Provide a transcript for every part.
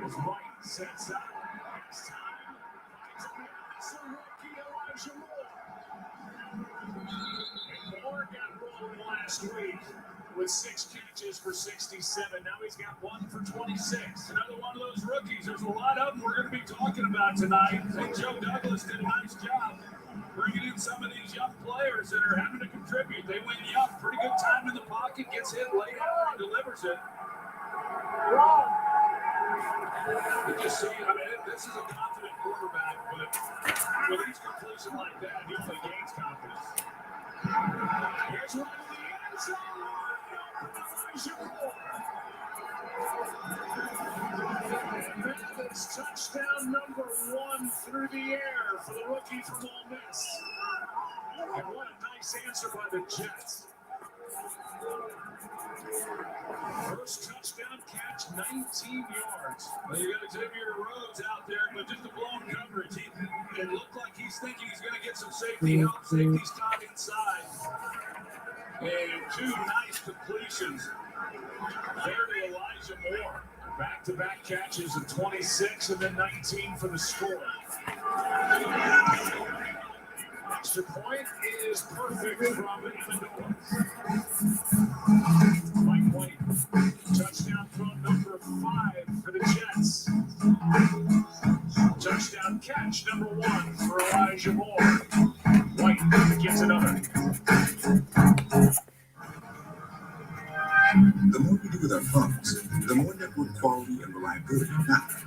As White sets up. It's time. Finds a pass. A rookie, Elijah Moore. And Moore got rolling last week with 6 catches for 67. Now he's got 1 for 26. Another one of those rookies. There's a lot of them we're going to be talking about tonight. I think Joe Douglas did a nice job bringing in some of these young players that are having to contribute. They win young. Pretty good time in the pocket. Gets hit late out and delivers it. You just see, I mean, this is a confident quarterback, but with each completion like that, he only gains confidence. Here's one of the end zone. That is touchdown number 1 through the air for the rookie from Ole Miss. And what a nice answer by the Jets. First touchdown catch, 19 yards. Well, you got Xavier Rhodes out there, but just a blown coverage. It looked like he's thinking he's going to get some safety help. Safety's caught inside. And 2 nice completions there to Elijah Moore. Back-to-back catches of 26 and then 19 for the score. Extra point is perfect from Illinois. Mike White, touchdown throw number 5 for the Jets. Touchdown catch number 1 for Elijah Moore. White gets another. The more we do with our phones, the more network quality and reliability matter.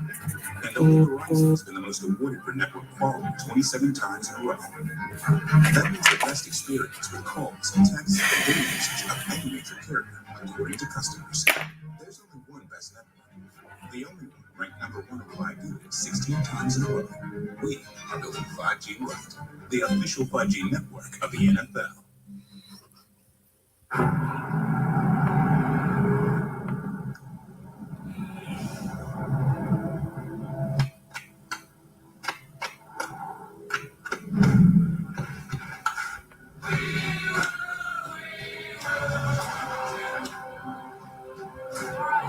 And Verizon has been the most awarded for network quality 27 times in a row. That means the best experience with calls, texts, and data usage of any major carrier, according to customers. There's only one best network. The only one ranked number 1 in reliability 16 times in a row. We are building 5G right, the official 5G network of the NFL.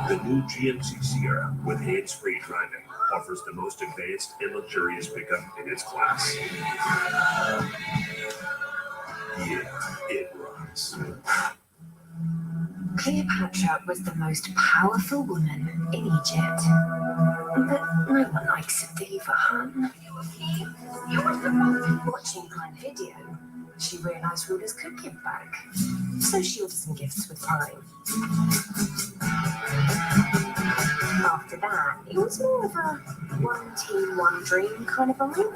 The new GMC Sierra with hands-free driving offers the most advanced and luxurious pickup in its class. Yeah, it runs. Cleopatra was the most powerful woman in Egypt. But no one likes a diva, hun. Watching Prime Video, she realised rulers could give back. So she ordered some gifts with Prime. After that, it was more of a one team, one dream kind of vibe.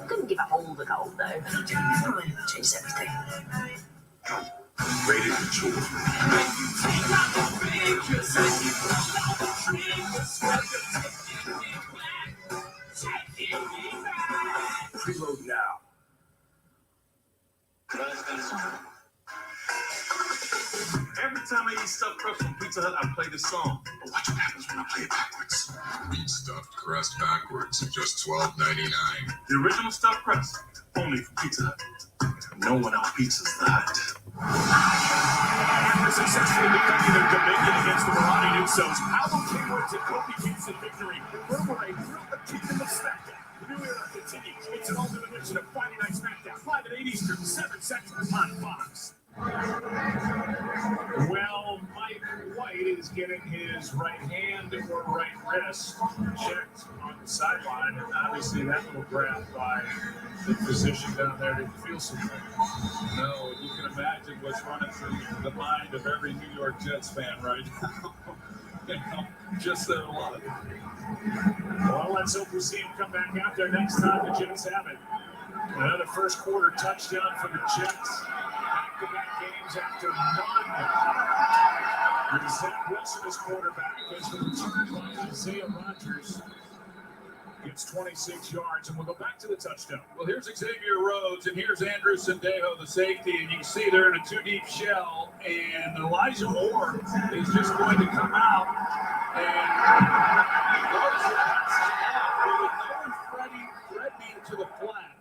Couldn't give up all the gold though. Prime changed everything. Rated mature. Preload now. Every time I eat stuffed crust from Pizza Hut, I play this song. But watch what happens when I play it backwards. Eat stuffed crust backwards at just $12.99. The original stuffed crust, only from Pizza Hut. No one else beats the Hut. After successfully defending their dominion against the marauding Usos, how Kingwood and Kofi Kingston victory reverberate throughout the kingdom of SmackDown. The new era continues. It's an ultimate edition of Friday Night SmackDown, 5 at 8 Eastern, 7 Central on Fox. Well, Mike White is getting his right hand or right wrist checked on the sideline, and obviously that little grab by the physician down there didn't feel so good. No, you can imagine what's running through the mind of every New York Jets fan right now. Just that a lot. Well, let's hope we see him come back out there next time the Jets have it. Another first quarter touchdown for the Jets. Back-to-back games after none. And Zach Wilson is quarterback as the return by Isaiah Rodgers gets 26 yards, and we'll go back to the touchdown. Well, here's Xavier Rhodes, and here's Andrew Sendejo, the safety, and you can see they're in a two-deep shell, and Elijah Moore is just going to come out, and Rhodes passes it off with no one threatening to the flat.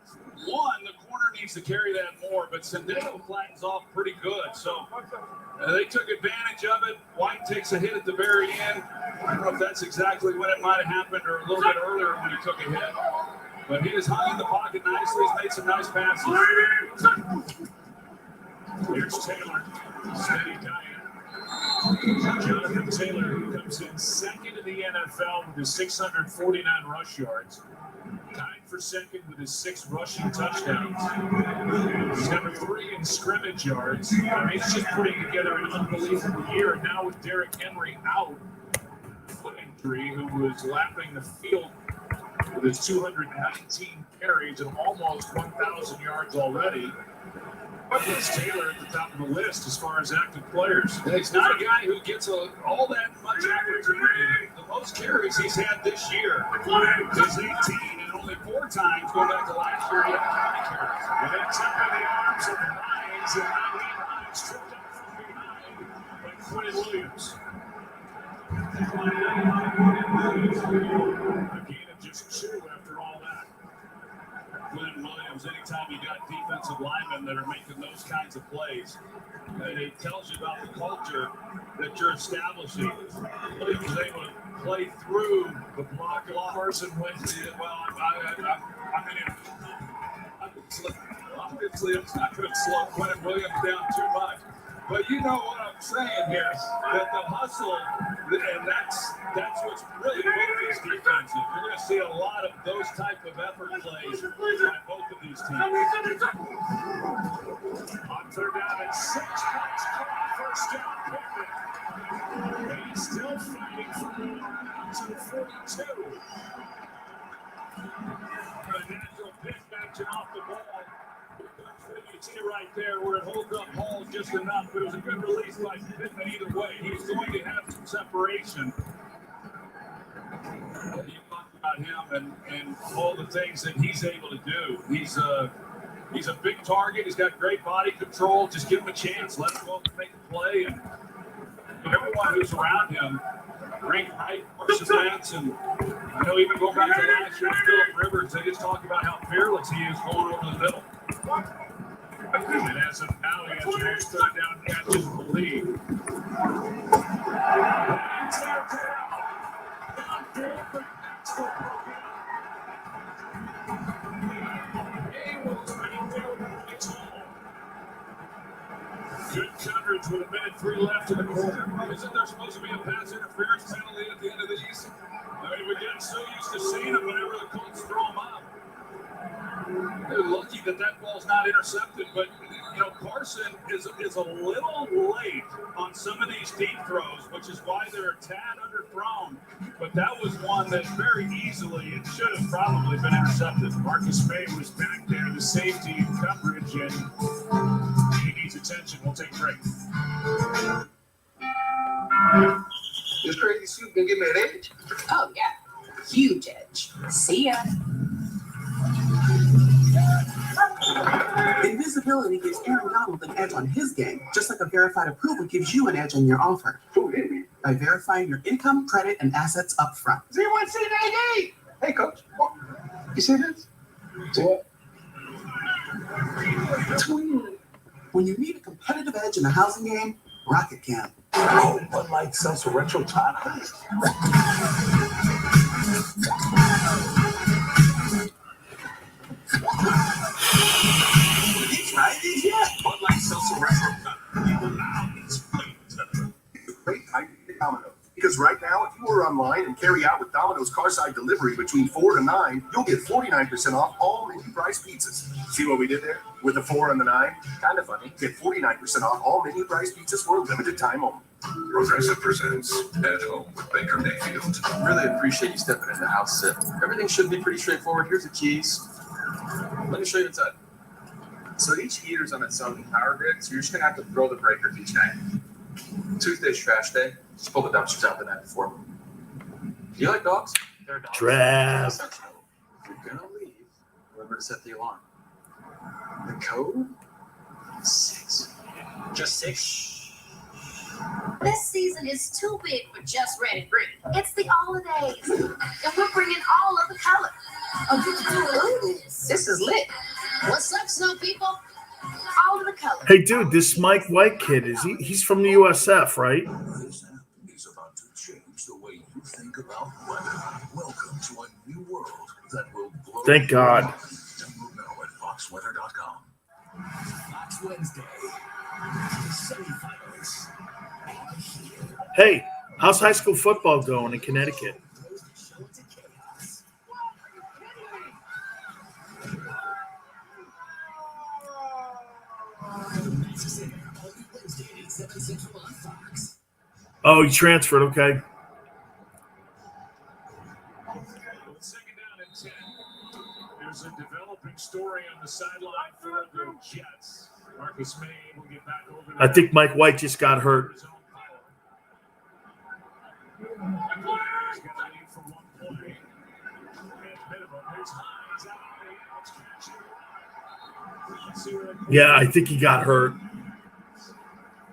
One, the corner needs to carry that more, but Sileo flattens off pretty good. So they took advantage of it. White takes a hit at the very end. I don't know if that's exactly when it might have happened or a little bit earlier when he took a hit. But he has hung in the pocket nicely. He's made some nice passes. Here's Taylor. Steady diet. Jonathan Taylor, who comes in second in the NFL with his 649 rush yards. Tied for second with his 6 rushing touchdowns. He's number 3 in scrimmage yards. I mean, he's just putting together an unbelievable year. And now with Derrick Henry out, foot injury, who was lapping the field with his 219 carries and almost 1,000 yards already. It's Taylor at the top of the list as far as active players. He's not a guy who gets all that much opportunity. The most carries he's had this year is 18, and only 4 times going back to last year he had 20 carries. And that's up in the arms of Hines, and now Hines tripped up from behind by Quinn Williams. A gain of just 2 after all that. Quinn Williams, anytime you got defensive linemen that are making those kinds of plays, it tells you about the culture that you're establishing. Williams was able to play through the block. Carson went to, well, obviously it's not going to slow Quinn Williams down too much. But you know what I'm saying here, that the hustle, and that's what's really both these defenses. You're going to see a lot of those type of effort plays by both of these teams. On 3rd down and 6 points, first down Pittman. And he's still fighting for the to the 42. A natural pitch action off the ball. You see right there where it holds up Hall just enough, but it was a good release by Pittman either way. He's going to have some separation. You talked about him and all the things that he's able to do. He's a big target. He's got great body control. Just give him a chance. Let him go and make a play. And everyone who's around him, Frank Wright, Carson Wentz, and I know even going back to last year, Phillip Rivers, they just talk about how fearless he is going over the middle. And as of now, he has the most 3rd down catches in the league. Good coverage with 1:03 left in the quarter. Isn't there supposed to be a pass interference penalty at the end of these? I mean, we're getting so used to seeing them whenever the Colts throw them up. They're lucky that ball's not intercepted, but you know Carson is a little late on some of these deep throws, which is why they're a tad underthrown. But that was one that very easily it should have probably been intercepted. Marcus May was back there, the safety and coverage, and he needs attention. We'll take a break. This crazy suit gonna give me an edge? Oh, yeah. Huge edge. See ya. Invisibility gives Aaron Donald an edge on his game, just like a verified approval gives you an edge on your offer. Who hit me? By verifying your income, credit, and assets up front. Does anyone see that? Hey, coach. You see this? What? When you need a competitive edge in the housing game, Rocket can. Oh, Bud Light sells a retro time. Right? Yeah. Bud Light sells a retro time. You will now explain to them. Great idea, Domino's. Because right now, if you order online and carry out with Domino's Carside Delivery between 4 to 9, you'll get 49% off all menu price pizzas. See what we did there? With the 4 and the 9? Kind of funny. Get 49% off all menu price pizzas for a limited time only. Progressive presents At Home with Baker Mayfield. Really appreciate you stepping in the house, Sip. Everything should be pretty straightforward. Here's the keys. Let me show you inside. So each heater's on its own power grid, so you're just going to have to throw the breakers each night. Tuesday's trash day. Just pull the dumpsters out the night before. Do you like dogs? They're dogs. Trash. If you're going to leave, remember to set the alarm. The code? 6. Just 6. This season is too big for just red and green. It's the holidays, and we're bringing all of the color. Oh, this is lit. What's up, snow people? All all the colors. Hey, dude, this Mike White kid, he's from the USF, right? This app is about to change the way you think about weather. Welcome to a new world that will blow. Thank God. Download now at foxweather.com. Fox Wednesday. The semifinals are here. Hey, how's high school football going in Connecticut? Oh, you transferred, okay. Second down and 10. There's a developing story on the sideline for the Jets. Marcus May will get back over there. I think Mike White just got hurt. He's got a lead for one play. At minimum, there's Hines out on the outs, catching. Yeah, I think he got hurt.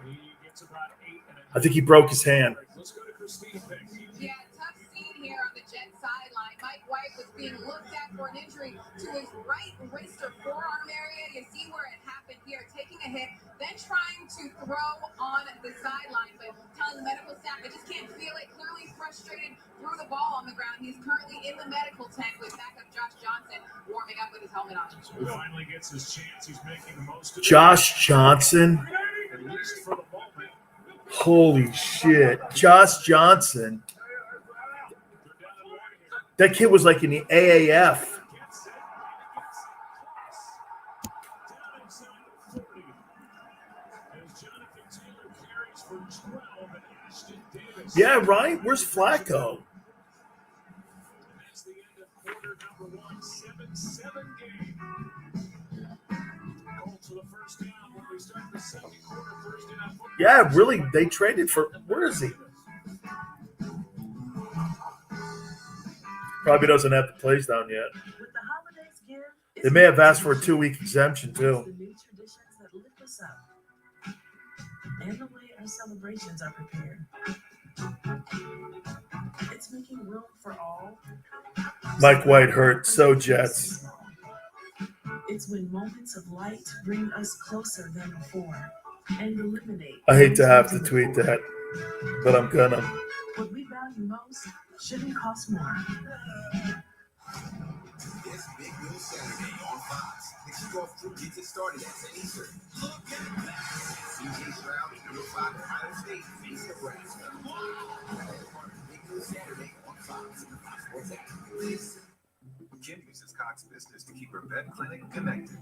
He gets about 8.5. I think he broke his hand. Let's go to Christine Pick. Yeah, tough scene here on the Jets sideline. Mike White was being looked at for an injury to his right wrist or forearm area. You see where it happened here, taking a hit, then trying to throw on the sideline, but telling the medical staff they just can't feel it. Clearly frustrated, threw the ball on the ground. He's currently in the medical tent with backup Josh Johnson warming up with his helmet on. So he finally gets his chance. He's making the most of it. Josh Johnson? At least for the moment. Holy shit. Josh Johnson. That kid was like in the AAF. Yeah, right? Where's Flacco? That's the end of quarter number 1, 7-7 game. Colts with a first down when we start the second quarter. First down football. Yeah, really. They traded for – where is he? Probably doesn't have the plays down yet. With the holidays give, They may have asked for a 2-week exemption, too. the new traditions that lift us up and the way our celebrations are prepared. It's making room for all. Mike White hurt. So Jets. It's when moments of light bring us closer than before and eliminate. I hate to have to tweet that, but I'm gonna. What we value most shouldn't cost more. It's Big News Saturday on Fox. The kickoff crew gets it started at 10 Eastern. Look at that. CJ Stroud and Will Fox Ohio State face Nebraska. Big News Saturday on Fox. Fox Sports app. Kim uses Cox Business to keep her vet clinic connected.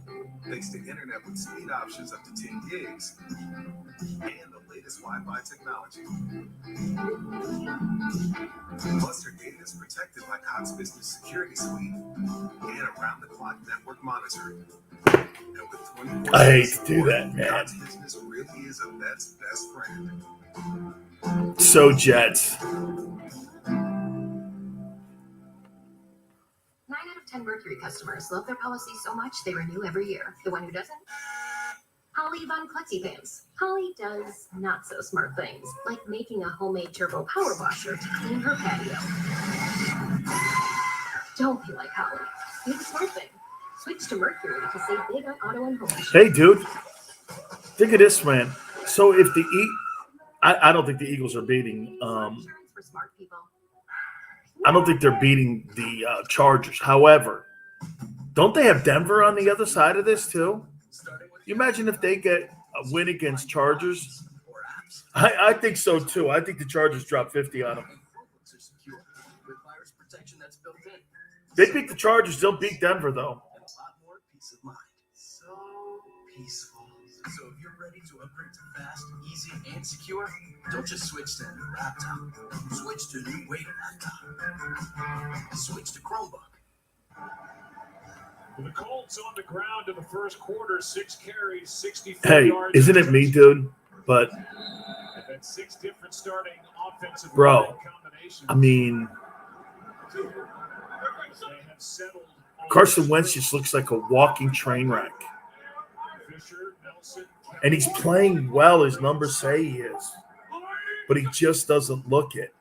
Thanks to internet with speed options up to 10 gigs and the latest Wi-Fi technology. Plus, her data is protected by Cox Business Security Suite and around-the-clock network monitoring. And with 24 I hate to do that, man. Cox Business really is a vet's best friend. So Jets. 9 out of 10 Mercury customers love their policy so much they renew every year. The one who doesn't? Holly Von Klutzy fans. Holly does not so smart things, like making a homemade turbo power washer to clean her patio. Don't be like Holly. Do the smart thing. Switch to Mercury to save big on auto and home. Hey, dude. Think of this, man. So if I don't think the Eagles are beating. Insurance for smart people. I don't think they're beating the Chargers. However, don't they have Denver on the other side of this too? You imagine if they get a win against Chargers? I think so too. I think the Chargers drop 50 on them. They beat the Chargers. They'll beat Denver though. And a lot more peace of mind. So peaceful. So if you're ready to upgrade to fast, easy, and secure, don't just switch to a new laptop. Switch to a new way to laptop. Switch to Chromebook. The Colts on the ground in the first quarter, 6 carries, 64 Hey, yards. isn't it me, dude? But They've had 6 different starting offensive bro, combinations. I mean, They have settled on Carson Wentz just looks like a walking train wreck. Fisher, Nelson, And he's playing well, as numbers say he is. But he just doesn't look it.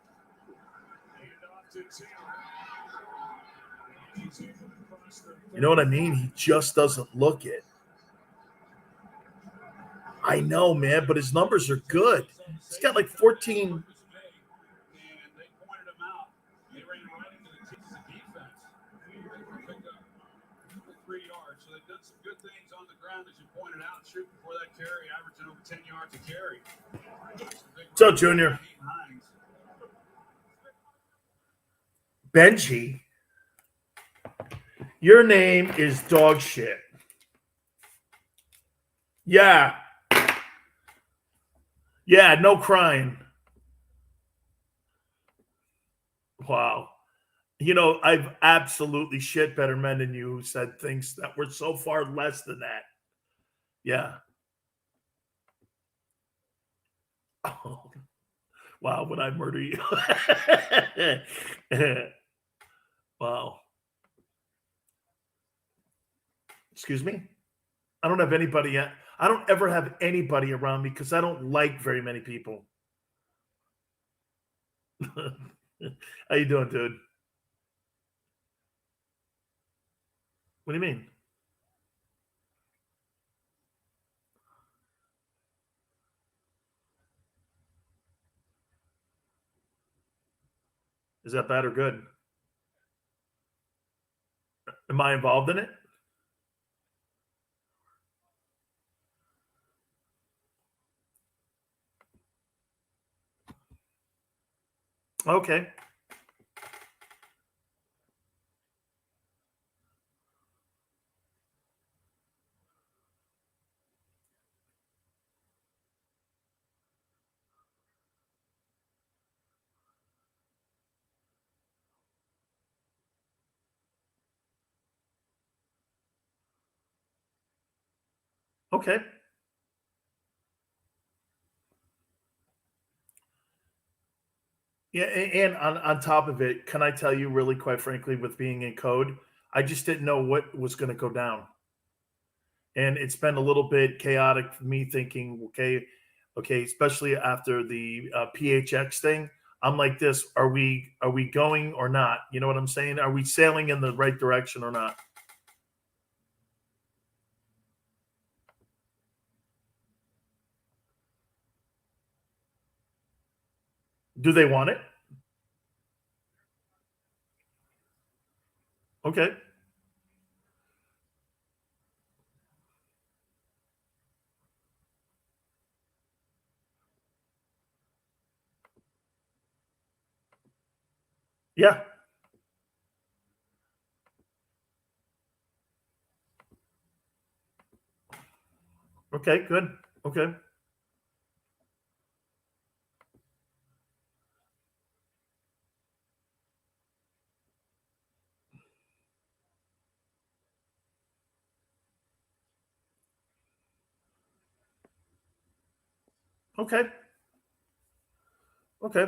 You know what I mean? He just doesn't look it. I know, man, but his numbers are good. He's got like 14. So they've done some good things on the ground, as you pointed out. Shooting for that carry, averaging over 10 yards a carry. What's up, Junior? Benji, your name is dog shit. Yeah. Yeah, no crying. Wow. You know, I've absolutely shit better men than you who said things that were so far less than that. Yeah. Oh, wow, would I murder you? Wow. Excuse me? I don't have anybody yet. I don't ever have anybody around me because I don't like very many people. How you doing, dude? What do you mean? Is that bad or good? Am I involved in it? Okay. Okay. Yeah, and on top of it, can I tell you really quite frankly, with being in code, I just didn't know what was going to go down. And it's been a little bit chaotic for me thinking, okay, especially after the PHX thing. I'm like this, are we going or not? You know what I'm saying? Are we sailing in the right direction or not? Do they want it? Okay. Yeah. Okay, good. Okay. Okay. Okay.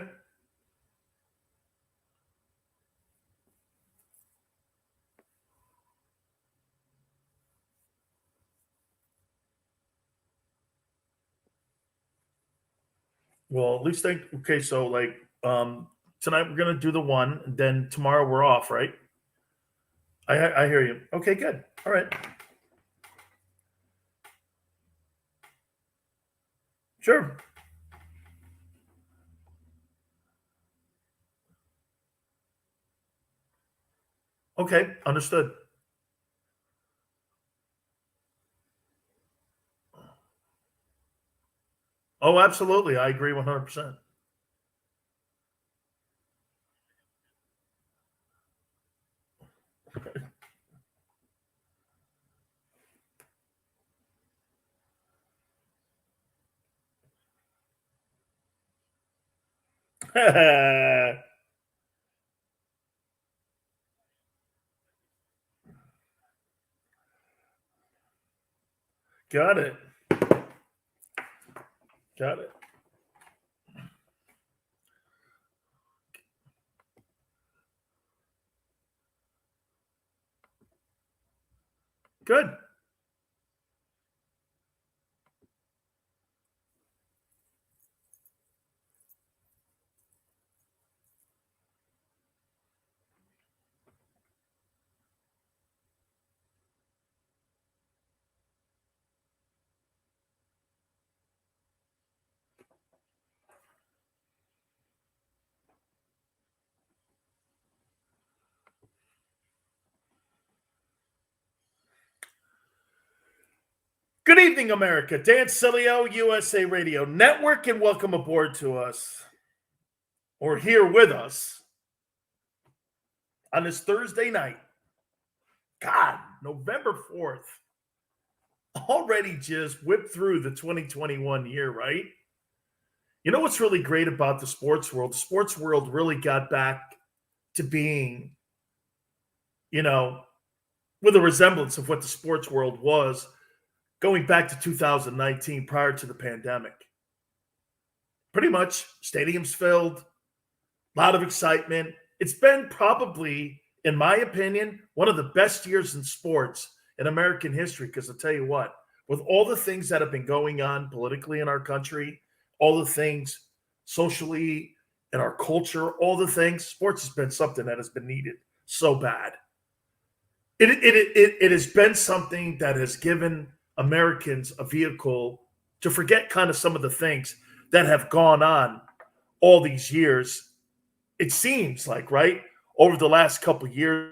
Well, at least okay, so like tonight we're gonna do the one, then tomorrow we're off, right? I hear you. Okay, good. All right. Sure. Okay, understood. Oh, absolutely. I agree 100%. Got it. Got it. Good. Good evening, America. Dan Sileo, USA Radio Network, and welcome aboard to us, or here with us, on this Thursday night. God, November 4th. Already just whipped through the 2021 year, right? You know what's really great about the sports world? The sports world really got back to being, with a resemblance of what the sports world was going back to 2019 prior to the pandemic. Pretty much stadiums filled, a lot of excitement. It's been probably, in my opinion, one of the best years in sports in American history. Because I'll tell you what, with all the things that have been going on politically in our country, all the things socially in our culture, all the things, sports has been something that has been needed so bad. It has been something that has given Americans a vehicle to forget kind of some of the things that have gone on all these years. It seems like, right, over the last couple of years,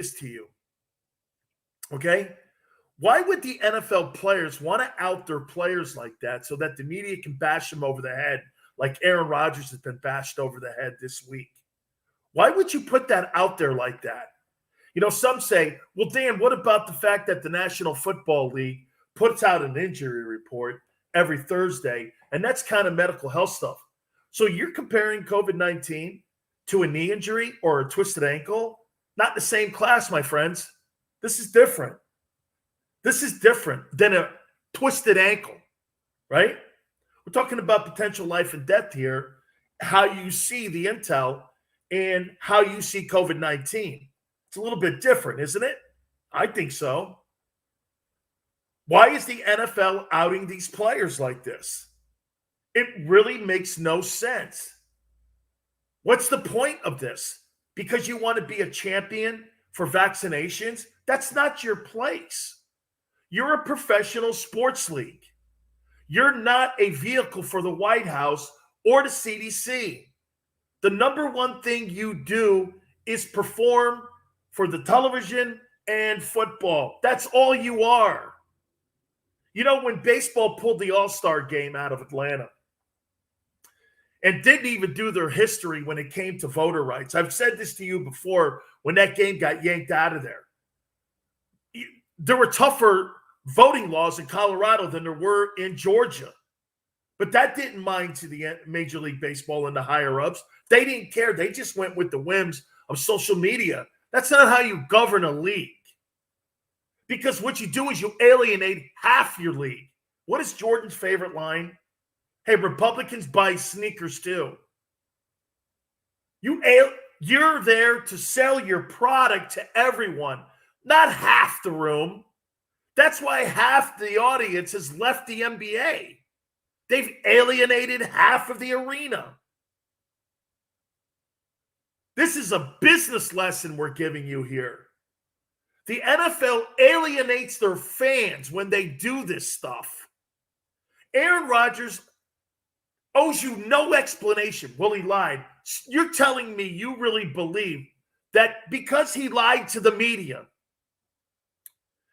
this to you. Okay? Why would the NFL players want to out their players like that so that the media can bash them over the head like Aaron Rodgers has been bashed over the head this week? Why would you put that out there like that? You know, some say, well, Dan, what about the fact that the National Football League puts out an injury report every Thursday, and that's kind of medical health stuff. So you're comparing COVID-19 to a knee injury or a twisted ankle? Not the same class, my friends. This is different. This is different than a twisted ankle, right? We're talking about potential life and death here, how you see the intel and how you see COVID-19. It's a little bit different, isn't it? I think so. Why is the NFL outing these players like this? It really makes no sense. What's the point of this? Because you want to be a champion for vaccinations? That's not your place. You're a professional sports league. You're not a vehicle for the White House or the CDC. The number one thing you do is perform for the television and football. That's all you are. You know, when baseball pulled the All-Star game out of Atlanta and didn't even do their history when it came to voter rights. I've said this to you before when that game got yanked out of there. There were tougher voting laws in Colorado than there were in Georgia. But that didn't mind to the Major League Baseball and the higher-ups. They didn't care. They just went with the whims of social media. That's not how you govern a league. Because what you do is you alienate half your league. What is Jordan's favorite line? Hey, Republicans buy sneakers too. You're there to sell your product to everyone, not half the room. That's why half the audience has left the NBA. They've alienated half of the arena. This is a business lesson we're giving you here. The NFL alienates their fans when they do this stuff. Aaron Rodgers owes you no explanation. Well, he lied. You're telling me you really believe that because he lied to the media,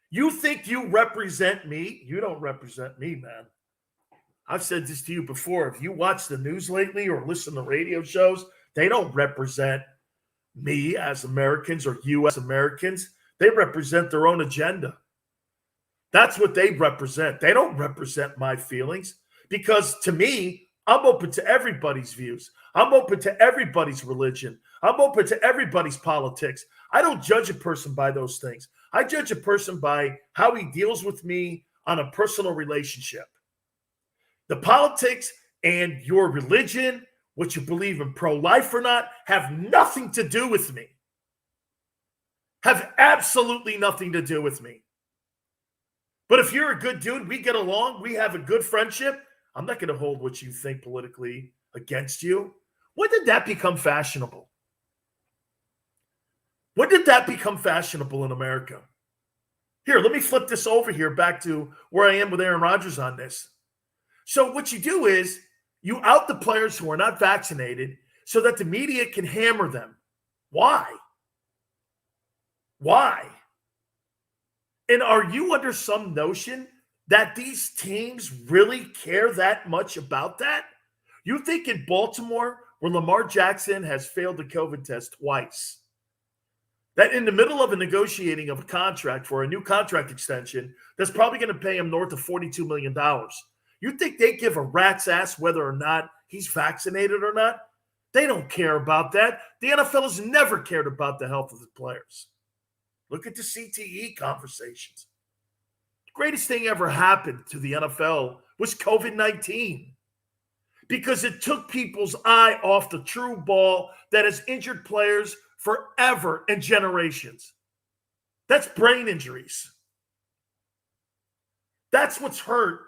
you think you represent me? You don't represent me, man. I've said this to you before. If you watch the news lately or listen to radio shows, they don't represent me as Americans or you as Americans. They represent their own agenda. That's what they represent. They don't represent my feelings because to me, I'm open to everybody's views. I'm open to everybody's religion. I'm open to everybody's politics. I don't judge a person by those things. I judge a person by how he deals with me on a personal relationship. The politics and your religion, what you believe in pro-life or not, have nothing to do with me. Have absolutely nothing to do with me. But if you're a good dude, we get along, we have a good friendship, I'm not going to hold what you think politically against you. When did that become fashionable? When did that become fashionable in America? Here, let me flip this over here back to where I am with Aaron Rodgers on this. So what you do is you out the players who are not vaccinated so that the media can hammer them. Why? Why? And are you under some notion that these teams really care that much about that? You think in Baltimore, where Lamar Jackson has failed the COVID test twice, that in the middle of a negotiating of a contract for a new contract extension, that's probably going to pay him north of $42 million. You think they give a rat's ass whether or not he's vaccinated or not? They don't care about that. The NFL has never cared about the health of the players. Look at the CTE conversations. The greatest thing ever happened to the NFL was COVID-19 because it took people's eye off the true ball that has injured players forever and generations. That's brain injuries. That's what's hurt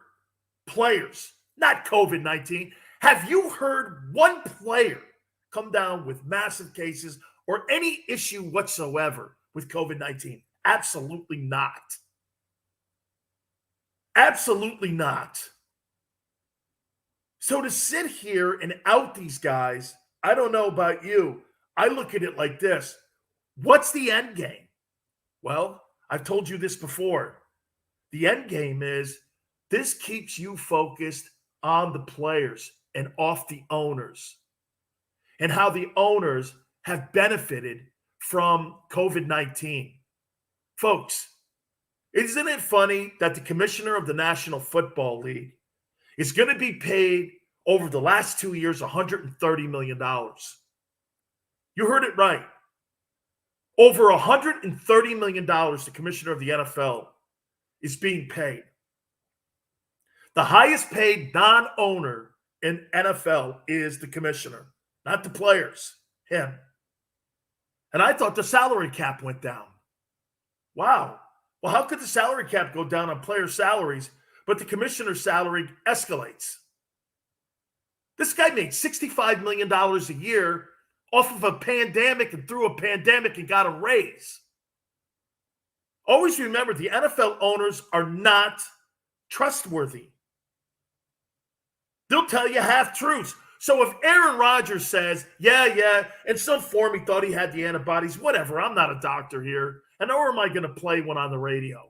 players, not COVID-19. Have you heard one player come down with massive cases or any issue whatsoever with COVID-19? Absolutely not. Absolutely not. So to sit here and out these guys, I don't know about you. I look at it like this. What's the end game? Well, I've told you this before. The end game is this keeps you focused on the players and off the owners and how the owners have benefited from COVID-19. Folks, isn't it funny that the commissioner of the National Football League is going to be paid over the last 2 years $130 million? You heard it right. Over $130 million, the commissioner of the NFL is being paid. The highest paid non-owner in NFL is the commissioner, not the players, him. And I thought the salary cap went down. Wow. Well, how could the salary cap go down on player salaries, but the commissioner's salary escalates? This guy made $65 million a year off of a pandemic and through a pandemic and got a raise. Always remember, the NFL owners are not trustworthy. They'll tell you half-truths. So if Aaron Rodgers says, yeah, in some form he thought he had the antibodies, whatever, I'm not a doctor here, and nor am I going to play one on the radio.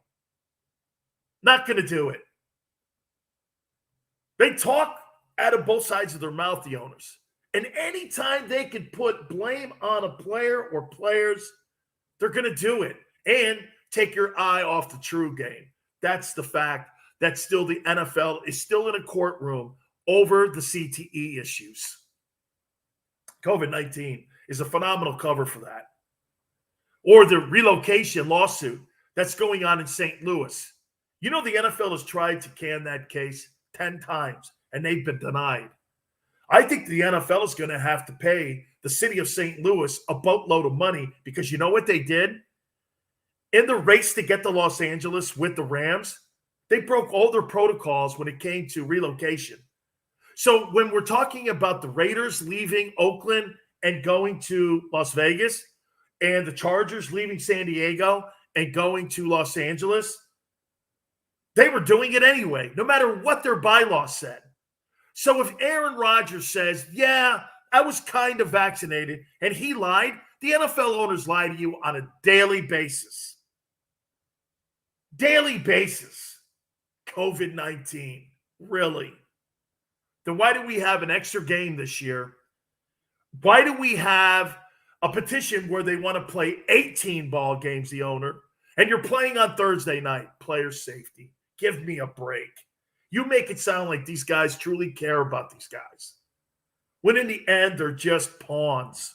Not going to do it. They talk out of both sides of their mouth, the owners. And anytime they can put blame on a player or players, they're going to do it and take your eye off the true game. That's the fact that still the NFL is still in a courtroom over the CTE issues. COVID-19 is a phenomenal cover for that. Or the relocation lawsuit that's going on in St. Louis. You know, the NFL has tried to can that case 10 times, and they've been denied. I think the NFL is going to have to pay the city of St. Louis a boatload of money because you know what they did? In the race to get to Los Angeles with the Rams, they broke all their protocols when it came to relocation. So when we're talking about the Raiders leaving Oakland and going to Las Vegas and the Chargers leaving San Diego and going to Los Angeles, they were doing it anyway, no matter what their bylaws said. So if Aaron Rodgers says, yeah, I was kind of vaccinated, and he lied, the NFL owners lie to you on a daily basis. Daily basis. COVID-19. Really? Then why do we have an extra game this year? Why do we have a petition where they want to play 18 ball games, the owner, and you're playing on Thursday night? Player safety. Give me a break. You make it sound like these guys truly care about these guys, when in the end, they're just pawns.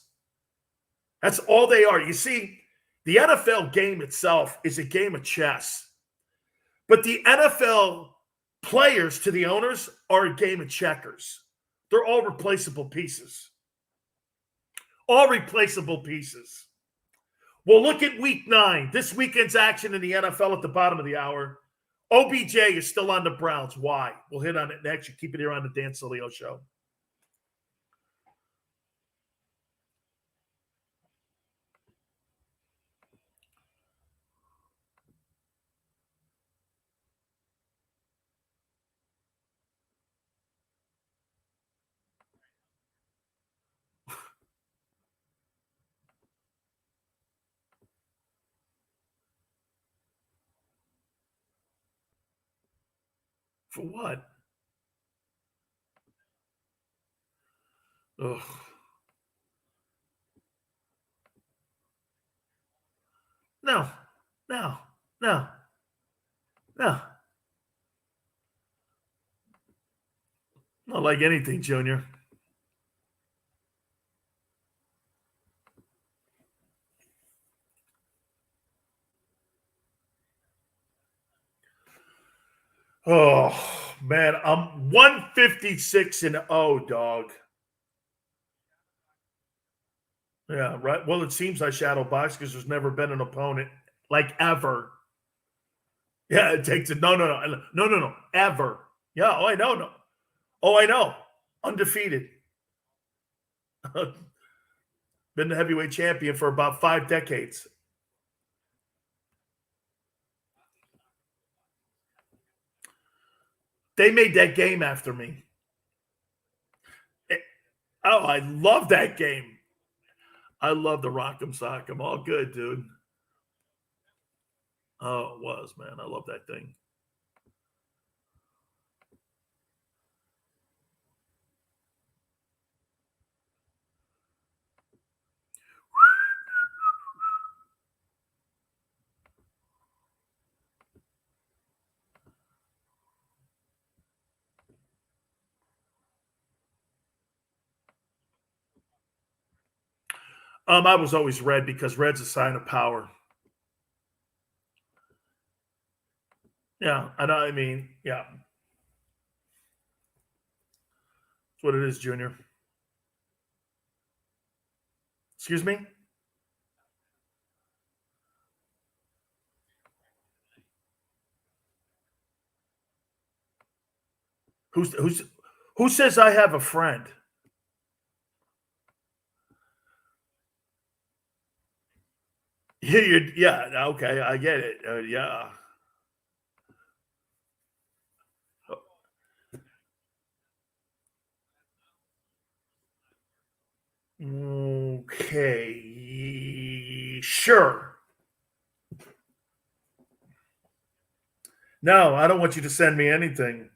That's all they are. You see, the NFL game itself is a game of chess. But the NFL players to the owners are a game of checkers. They're all replaceable pieces. All replaceable pieces. Well, look at week 9. This weekend's action in the NFL at the bottom of the hour. OBJ is still on the Browns. Why? We'll hit on it next. You keep it here on the Dan Sileo Show. For what? Ugh. No. Not like anything, Junior. Oh, man. I'm 156-0, dog. Yeah, right. Well, it seems I shadow box because there's never been an opponent like ever. Yeah, it takes it. No, ever. Yeah. Oh, I know. No. Oh, I know. Undefeated. Been the heavyweight champion for about 5 decades. They made that game after me. Oh, I love that game. I love the Rock'em Sock'em. All good, dude. Oh, it was, man. I love that thing. I was always red because red's a sign of power. Yeah, I know. I mean, yeah, that's what it is, Junior. Excuse me. Who says I have a friend? Yeah, okay, I get it. Yeah. Okay, sure. No, I don't want you to send me anything.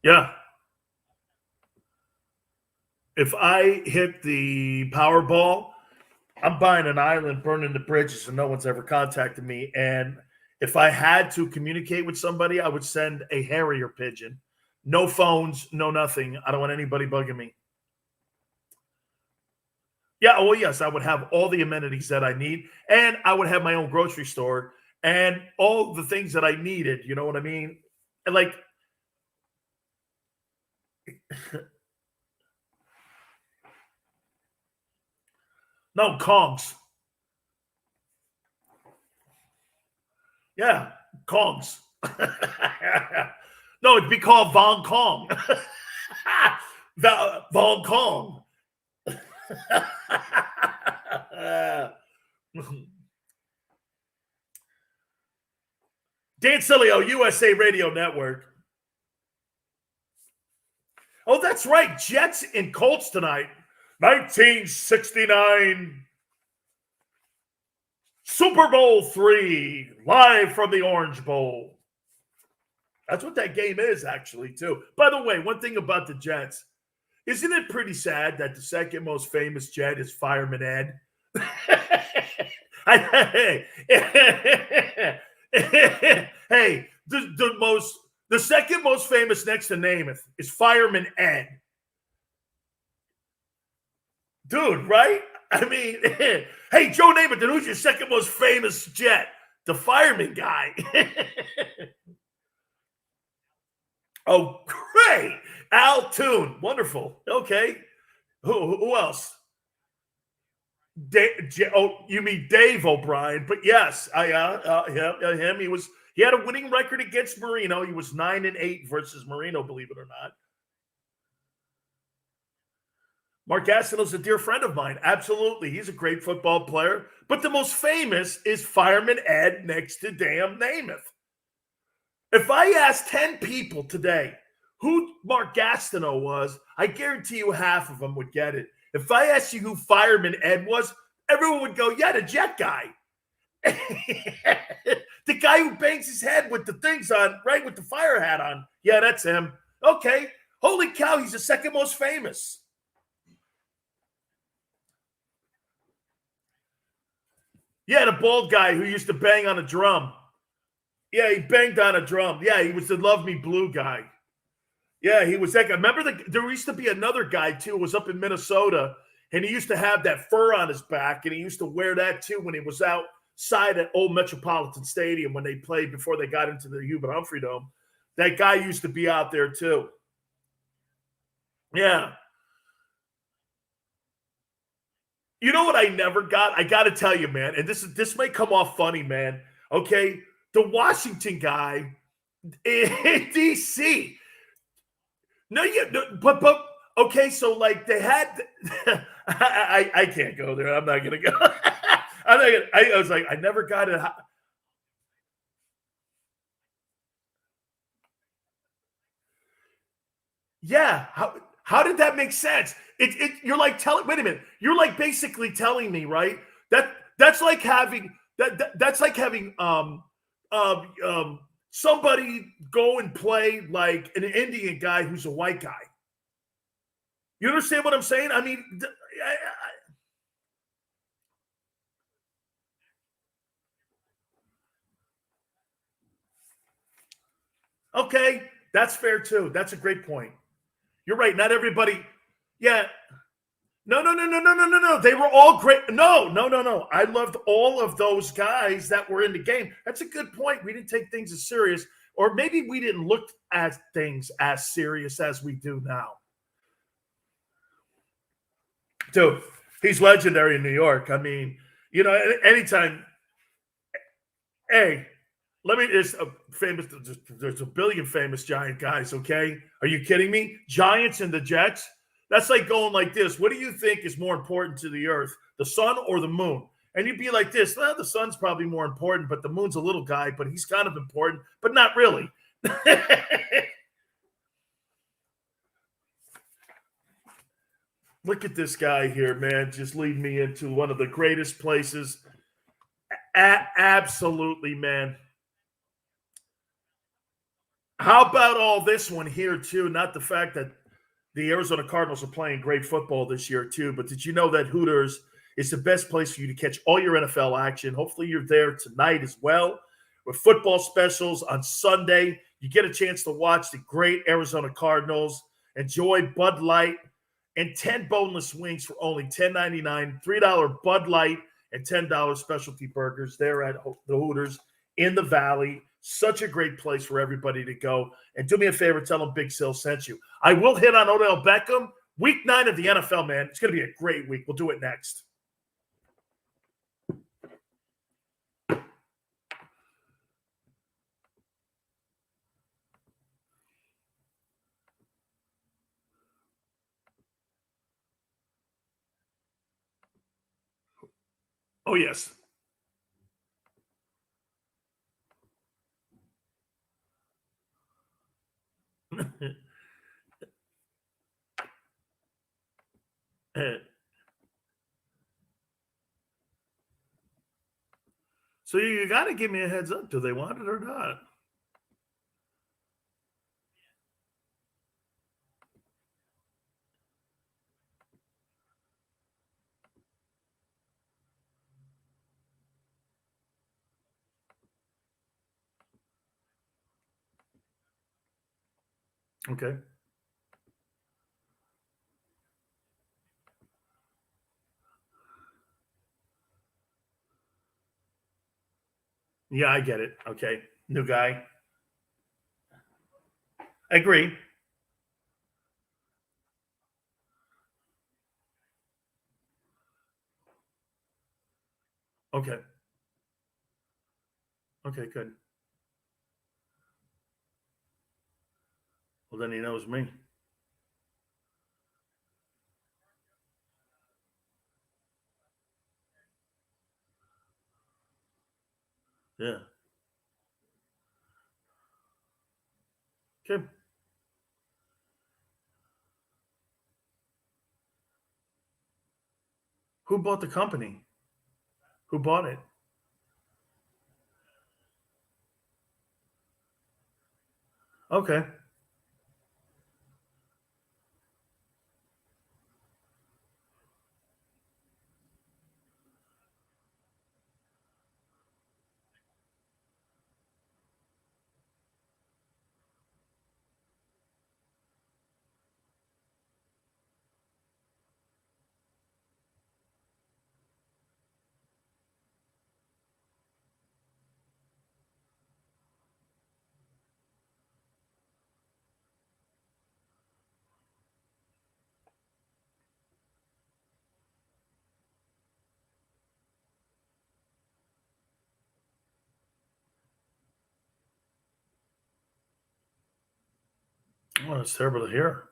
Yeah. If I hit the Powerball, I'm buying an island, burning the bridges, and no one's ever contacted me. And if I had to communicate with somebody, I would send a Harrier pigeon. No phones, no nothing. I don't want anybody bugging me. Yeah, well, yes, I would have all the amenities that I need, and I would have my own grocery store and all the things that I needed. You know what I mean? And like, no, Kongs. Yeah, Kongs. No, it'd be called Von Kong. Von Kong. Dan Sileo, USA Radio Network. Oh, that's right. Jets and Colts tonight. 1969 Super Bowl III, live from the Orange Bowl. That's what that game is, actually, too. By the way, one thing about the Jets, isn't it pretty sad that the second most famous Jet is Fireman Ed? Hey, the second most famous next to Namath is Fireman Ed. Dude, right? I mean, hey, Joe Namath, then who's your second most famous Jet? The fireman guy. Oh, great. Al Toon. Wonderful. Okay. Who else? You mean Dave O'Brien? But yes, him. He had a winning record against Marino. He was 9-8 versus Marino, believe it or not. Mark Gastineau's a dear friend of mine. Absolutely. He's a great football player. But the most famous is Fireman Ed next to damn Namath. If I asked 10 people today who Mark Gastineau was, I guarantee you half of them would get it. If I asked you who Fireman Ed was, everyone would go, yeah, the Jet guy. The guy who bangs his head with the things on, right, with the fire hat on. Yeah, that's him. Okay. Holy cow, he's the second most famous. Yeah, the bald guy who used to bang on a drum. Yeah, he banged on a drum. Yeah, he was the Love Me Blue guy. Yeah, he was that guy. Remember, there used to be another guy, too, who was up in Minnesota, and he used to have that fur on his back, and he used to wear that, too, when he was outside at Old Metropolitan Stadium when they played before they got into the Hubert Humphrey Dome. That guy used to be out there, too. Yeah. You know what I never got? I got to tell you, man, and this may come off funny, man. Okay, the Washington guy in DC. No, but okay, so like they had. I can't go there. I'm not gonna go. I'm not gonna. I was like, I never got it. Yeah, how did that make sense? You're like telling. Wait a minute. You're like basically telling me, right? That's like having that's like having somebody go and play like an Indian guy who's a white guy. You understand what I'm saying? I mean, okay, that's fair too. That's a great point. You're right. Not everybody. Yeah. No. They were all great. No. I loved all of those guys that were in the game. That's a good point. We didn't take things as serious, or maybe we didn't look at things as serious as we do now. Dude, he's legendary in New York. I mean, anytime. Hey, let me. There's a billion famous Giant guys. Okay, are you kidding me? Giants and the Jets. That's like going like this. What do you think is more important to the Earth, the sun or the moon? And you'd be like this. Well, the sun's probably more important, but the moon's a little guy, but he's kind of important, but not really. Look at this guy here, man. Just lead me into one of the greatest places. Absolutely, man. How about all this one here, too? Not the fact that the Arizona Cardinals are playing great football this year, too, but did you know that Hooters is the best place for you to catch all your NFL action? Hopefully you're there tonight as well with football specials on Sunday. You get a chance to watch the great Arizona Cardinals. Enjoy Bud Light and 10 boneless wings for only $10.99, $3 Bud Light, and $10 specialty burgers there at the Hooters in the Valley. Such a great place for everybody to go. And do me a favor, tell them Big Sil sent you. I will hit on Odell Beckham. Week 9 of the NFL, man. It's going to be a great week. We'll do it next. Oh, yes. So you got to give me a heads up. Do they want it or not? Okay. Yeah, I get it. Okay. New guy. I agree. Okay. Okay, good. Well, then he knows me. Yeah. Okay. Who bought the company? Who bought it? Okay. Oh, it's terrible to hear.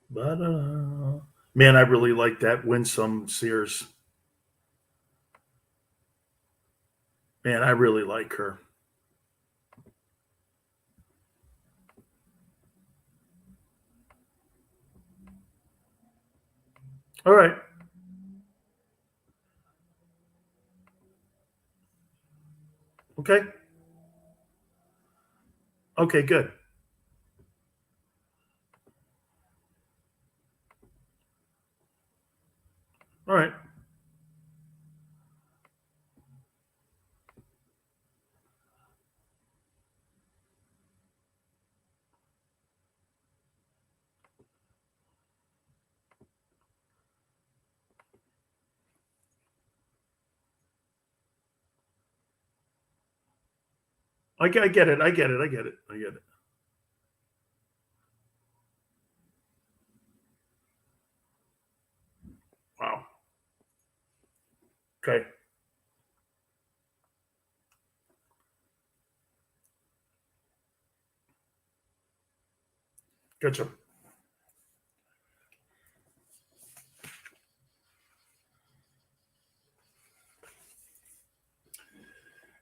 But man, I really like that Winsome Sears. Man, I really like her. All right. Okay. Okay, good. All right. I get it. I get it. I get it. I get it. Wow. Okay. Gotcha.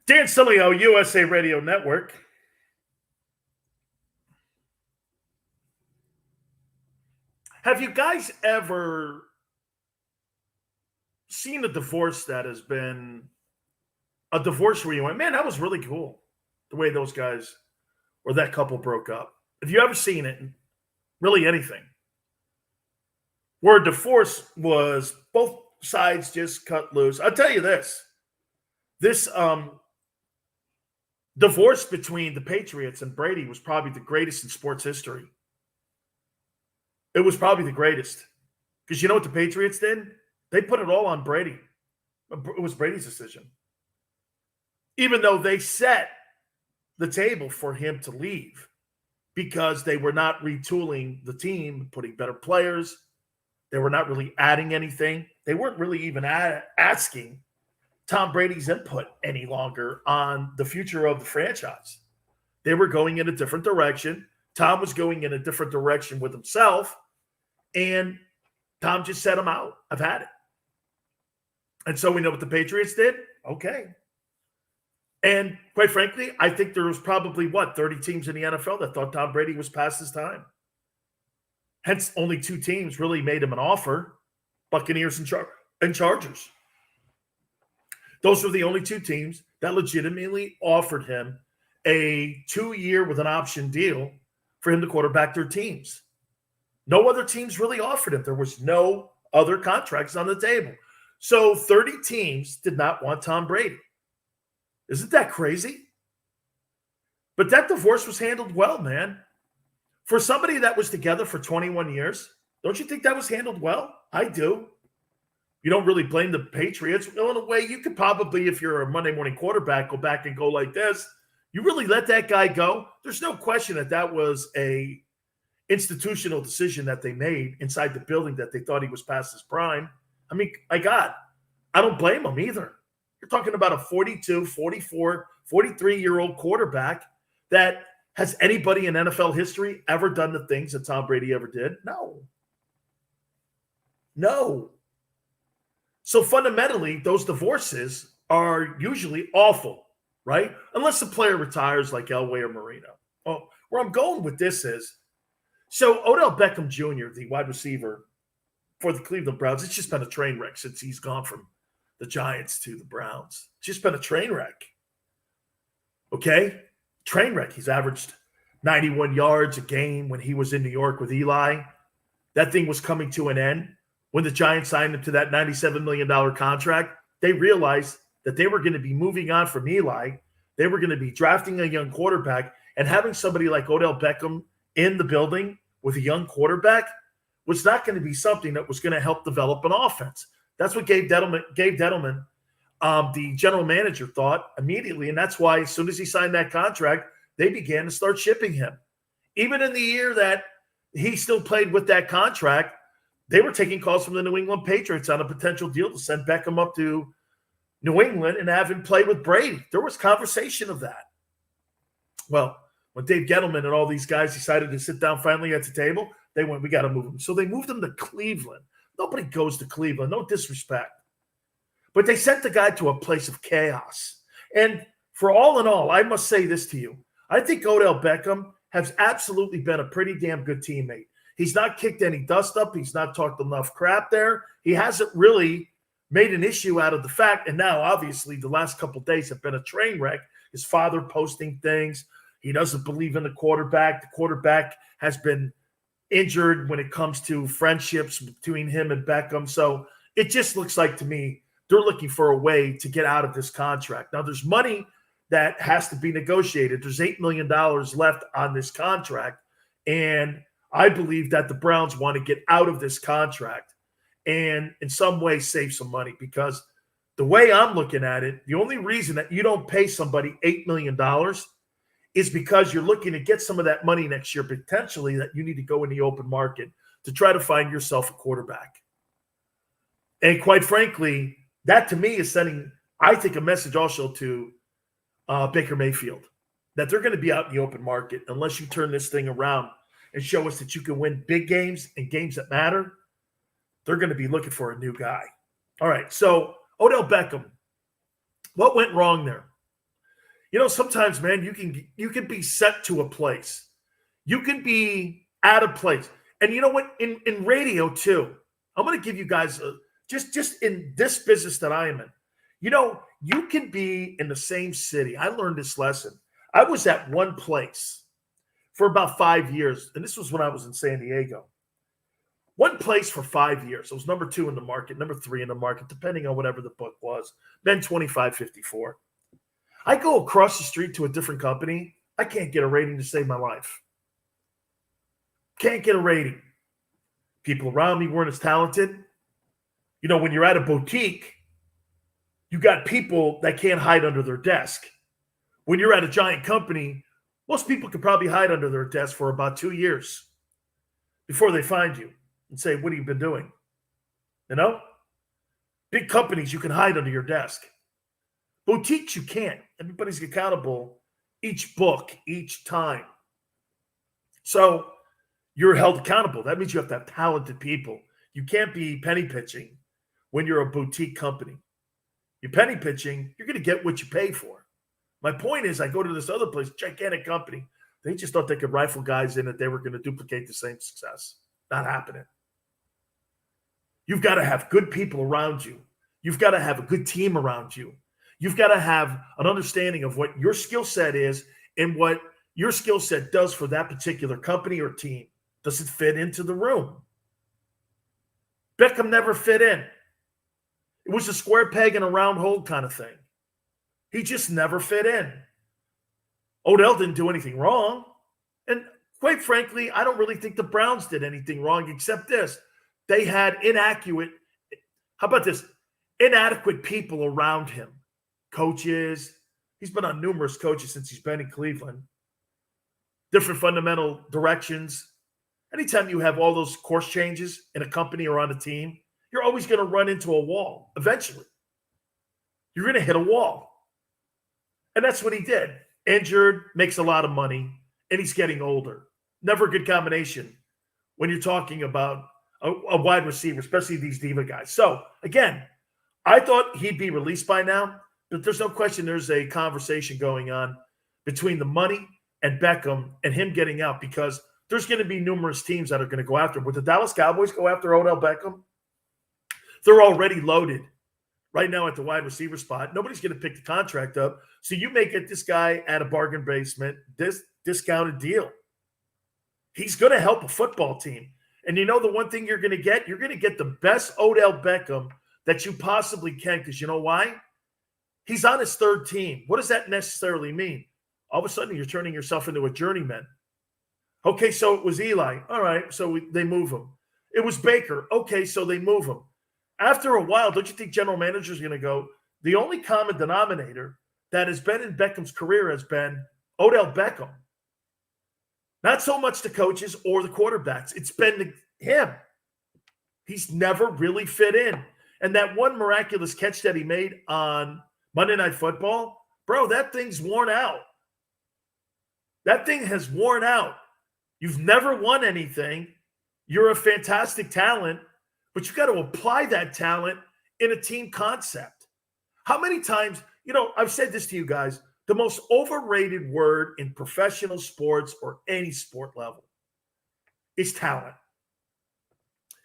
Dan Sileo, USA Radio Network. Have you guys ever seen a divorce that has been a divorce where you went, man, that was really cool, the way those guys or that couple broke up? Have you ever seen it? Really anything? Where a divorce was both sides just cut loose. I'll tell you this. This divorce between the Patriots and Brady was probably the greatest in sports history. It was probably the greatest. Because you know what the Patriots did? They put it all on Brady. It was Brady's decision. Even though they set the table for him to leave because they were not retooling the team, putting better players. They were not really adding anything. They weren't really even asking Tom Brady's input any longer on the future of the franchise. They were going in a different direction. Tom was going in a different direction with himself. And Tom just set him out. I've had it. And so we know what the Patriots did? Okay. And quite frankly, I think there was probably, 30 teams in the NFL that thought Tom Brady was past his time. Hence, only 2 teams really made him an offer, Buccaneers and Chargers. Those were the only 2 teams that legitimately offered him a 2-year with an option deal for him to quarterback their teams. No other teams really offered him. There was no other contracts on the table. So 30 teams did not want Tom Brady. Isn't that crazy? But that divorce was handled well, man. For somebody that was together for 21 years, don't you think that was handled well? I do. You don't really blame the Patriots. Well, in a way, you could probably, if you're a Monday morning quarterback, go back and go like this. You really let that guy go? There's no question that was a institutional decision that they made inside the building, that they thought he was past his prime. I mean, my God, I don't blame him either. You're talking about a 42, 44, 43-year-old quarterback that has anybody in NFL history ever done the things that Tom Brady ever did? No. So fundamentally, those divorces are usually awful, right? Unless the player retires like Elway or Marino. Well, where I'm going with this is, so Odell Beckham Jr., the wide receiver for the Cleveland Browns, it's just been a train wreck since he's gone from the Giants to the Browns. It's just been a train wreck. Okay? Train wreck. He's averaged 91 yards a game when he was in New York with Eli. That thing was coming to an end. When the Giants signed him to that $97 million contract, they realized that they were going to be moving on from Eli. They were going to be drafting a young quarterback, and having somebody like Odell Beckham in the building with a young quarterback was not going to be something that was going to help develop an offense. That's what Gabe Dettelman, the general manager, thought immediately, and that's why as soon as he signed that contract, they began to start shipping him. Even in the year that he still played with that contract, they were taking calls from the New England Patriots on a potential deal to send Beckham up to New England and have him play with Brady. There was conversation of that. Well, when Dave Gettleman and all these guys decided to sit down finally at the table, they went, we got to move him. So they moved him to Cleveland. Nobody goes to Cleveland. No disrespect. But they sent the guy to a place of chaos. And for all in all, I must say this to you. I think Odell Beckham has absolutely been a pretty damn good teammate. He's not kicked any dust up. He's not talked enough crap there. He hasn't really made an issue out of the fact. And now, obviously, the last couple of days have been a train wreck. His father posting things. He doesn't believe in the quarterback. The quarterback has been injured when it comes to friendships between him and Beckham. So it just looks like to me they're looking for a way to get out of this contract. Now, there's money that has to be negotiated. There's $8 million left on this contract. And I believe that the Browns want to get out of this contract and in some way save some money, because the way I'm looking at it, the only reason that you don't pay somebody $8 million is because you're looking to get some of that money next year, potentially, that you need to go in the open market to try to find yourself a quarterback. And quite frankly, that to me is sending, I think, a message also to Baker Mayfield, that they're going to be out in the open market unless you turn this thing around and show us that you can win big games and games that matter. They're going to be looking for a new guy. All right, so Odell Beckham, what went wrong there? You know, sometimes, man, you can be sent to a place. You can be at a place. And you know what? In radio, too, I'm going to give you guys just in this business that I am in. You know, you can be in the same city. I learned this lesson. I was at one place for about 5 years, and this was when I was in San Diego. One place for 5 years. It was number 2 in the market, number 3 in the market, depending on whatever the book was. Then 25.54. I go across the street to a different company. I can't get a rating to save my life. Can't get a rating. People around me weren't as talented. You know, when you're at a boutique, you got people that can't hide under their desk. When you're at a giant company, most people could probably hide under their desk for about 2 years before they find you and say, what have you been doing? You know? Big companies, you can hide under your desk. Boutiques, you can't. Everybody's accountable each book, each time. So you're held accountable. That means you have to have talented people. You can't be penny pitching when you're a boutique company. You're penny pitching, you're going to get what you pay for. My point is, I go to this other place, gigantic company. They just thought they could rifle guys in that they were going to duplicate the same success. Not happening. You've got to have good people around you. You've got to have a good team around you. You've got to have an understanding of what your skill set is and what your skill set does for that particular company or team. Does it fit into the room? Beckham never fit in. It was a square peg in a round hole kind of thing. He just never fit in. Odell didn't do anything wrong. And quite frankly, I don't really think the Browns did anything wrong except this. They had inadequate people around him. Coaches. He's been on numerous coaches since he's been in Cleveland. Different fundamental directions. Anytime you have all those course changes in a company or on a team, you're always going to run into a wall eventually. You're going to hit a wall. And that's what he did. Injured, makes a lot of money, and he's getting older. Never a good combination when you're talking about a wide receiver, especially these diva guys. So, again, I thought he'd be released by now, but there's no question there's a conversation going on between the money and Beckham and him getting out because there's going to be numerous teams that are going to go after him. Would the Dallas Cowboys go after Odell Beckham? They're already loaded right now at the wide receiver spot. Nobody's going to pick the contract up. So you may get this guy at a bargain basement, this discounted deal. He's going to help a football team. And you know the one thing you're going to get? You're going to get the best Odell Beckham that you possibly can because you know why? He's on his third team. What does that necessarily mean? All of a sudden, you're turning yourself into a journeyman. Okay, so it was Eli. All right, so they move him. It was Baker. Okay, so they move him. After a while, don't you think general managers are going to go, the only common denominator that has been in Beckham's career has been Odell Beckham. Not so much the coaches or the quarterbacks. It's been him. He's never really fit in. And that one miraculous catch that he made on Monday Night Football, bro, that thing's worn out. That thing has worn out. You've never won anything. You're a fantastic talent, but you got to apply that talent in a team concept. How many times, I've said this to you guys, the most overrated word in professional sports or any sport level is talent.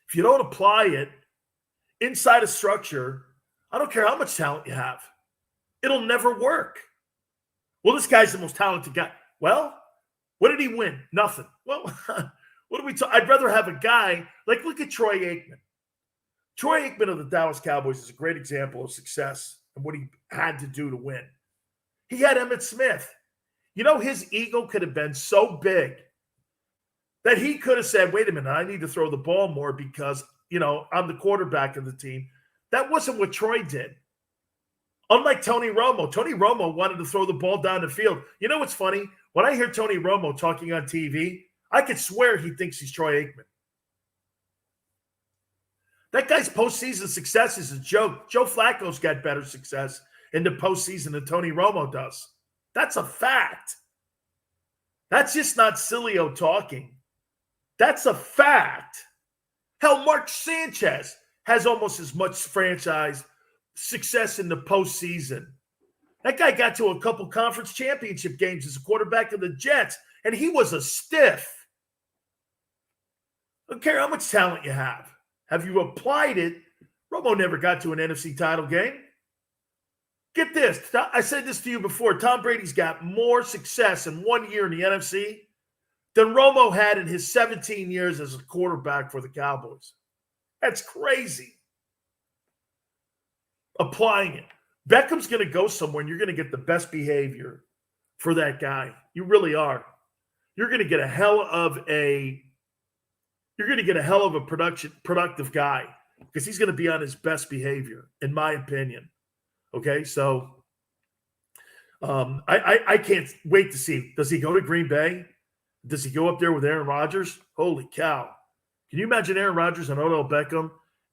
If you don't apply it inside a structure, I don't care how much talent you have. It'll never work. Well, this guy's the most talented guy. Well, what did he win? Nothing. Well, what do we talk? I'd rather have a guy like, look at Troy Aikman. Troy Aikman of the Dallas Cowboys is a great example of success and what he had to do to win. He had Emmitt Smith. His ego could have been so big that he could have said, wait a minute, I need to throw the ball more because, I'm the quarterback of the team. That wasn't what Troy did. Unlike Tony Romo. Tony Romo wanted to throw the ball down the field. You know what's funny? When I hear Tony Romo talking on TV, I could swear he thinks he's Troy Aikman. That guy's postseason success is a joke. Joe Flacco's got better success in the postseason than Tony Romo does. That's a fact. That's just not Sileo talking. That's a fact. Hell, Mark Sanchez has almost as much franchise success in the postseason. That guy got to a couple conference championship games as a quarterback of the Jets, and he was a stiff. I don't care how much talent you have. Have you applied it? Romo never got to an NFC title game. Get this. I said this to you before. Tom Brady's got more success in 1 year in the NFC than Romo had in his 17 years as a quarterback for the Cowboys. That's crazy. Applying it. Beckham's going to go somewhere, and you're going to get the best behavior for that guy. You really are. You're going to get a hell of a productive guy because he's going to be on his best behavior, in my opinion. Okay, so I can't wait to see. Does he go to Green Bay? Does he go up there with Aaron Rodgers? Holy cow. Can you imagine Aaron Rodgers and Odell Beckham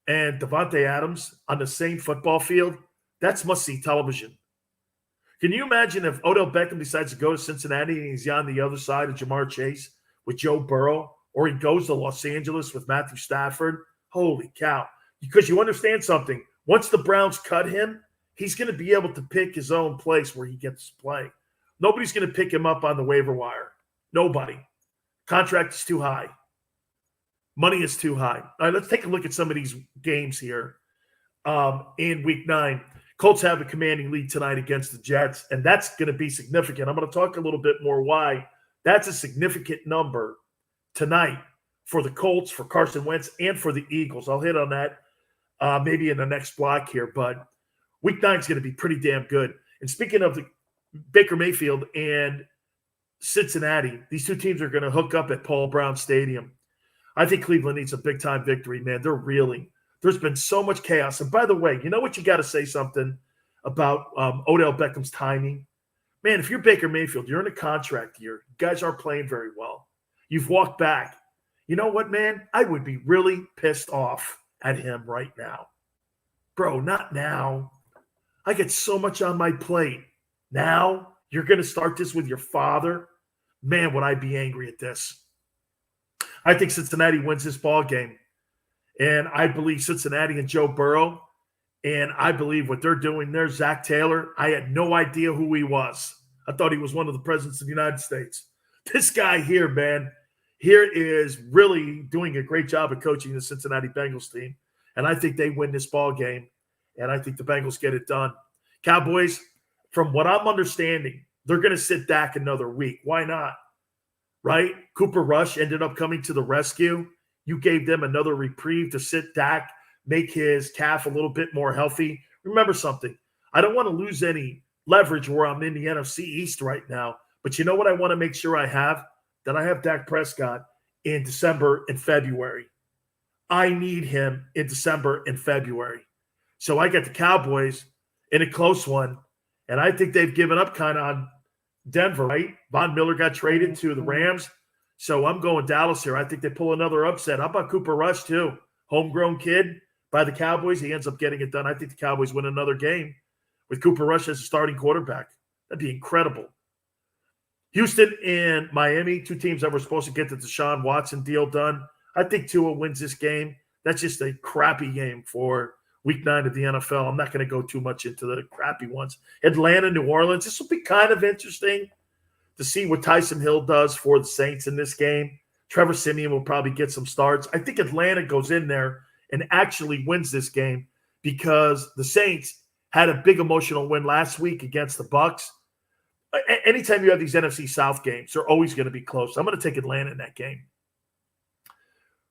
and Devontae Adams on the same football field? That's must-see television. Can you imagine if Odell Beckham decides to go to Cincinnati and he's on the other side of Jamar Chase with Joe Burrow, or he goes to Los Angeles with Matthew Stafford? Holy cow. Because you understand something. Once the Browns cut him, he's going to be able to pick his own place where he gets to play. Nobody's going to pick him up on the waiver wire. Nobody. Contract is too high. Money is too high. All right, let's take a look at some of these games here. In Week 9, Colts have a commanding lead tonight against the Jets, and that's going to be significant. I'm going to talk a little bit more why that's a significant number tonight for the Colts, for Carson Wentz, and for the Eagles. I'll hit on that maybe in the next block here, but Week 9 is going to be pretty damn good. And speaking of the Baker Mayfield and Cincinnati, these two teams are going to hook up at Paul Brown Stadium. I think Cleveland needs a big-time victory, man. They're reeling. There's been so much chaos. And by the way, you know what? You got to say something about Odell Beckham's timing. Man, if you're Baker Mayfield, you're in a contract year. You guys aren't playing very well. You've walked back. You know what, man? I would be really pissed off at him right now. Bro, not now. I get so much on my plate. Now you're going to start this with your father? Man, would I be angry at this. I think Cincinnati wins this ball game. And I believe Cincinnati and Joe Burrow And I believe what they're doing there, Zach Taylor, I had no idea who he was. I thought he was one of the presidents of the United States. This guy here, man, here is really doing a great job of coaching the Cincinnati Bengals team. And I think they win this ball game. And I think the Bengals get it done. Cowboys, from what I'm understanding, they're going to sit Dak another week. Why not? Right? Cooper Rush ended up coming to the rescue. You gave them another reprieve to sit Dak, make his calf a little bit more healthy. Remember something. I don't want to lose any leverage where I'm in the NFC East right now. But you know what I want to make sure I have? That I have Dak Prescott in December and February. I need him in December and February. So I got the Cowboys in a close one. And I think they've given up kind of on Denver, right? Von Miller got traded to the Rams. So I'm going Dallas here. I think they pull another upset. How about Cooper Rush, too? Homegrown kid by the Cowboys. He ends up getting it done. I think the Cowboys win another game with Cooper Rush as a starting quarterback. That'd be incredible. Houston and Miami, two teams that were supposed to get the Deshaun Watson deal done. I think Tua wins this game. That's just a crappy game for Week 9 of the NFL. I'm not going to go too much into the crappy ones. Atlanta, New Orleans. This will be kind of interesting to see what Tyson Hill does for the Saints in this game. Trevor Siemian will probably get some starts. I think Atlanta goes in there and actually wins this game because the Saints had a big emotional win last week against the Bucs. Anytime you have these NFC South games, they're always going to be close. I'm going to take Atlanta in that game.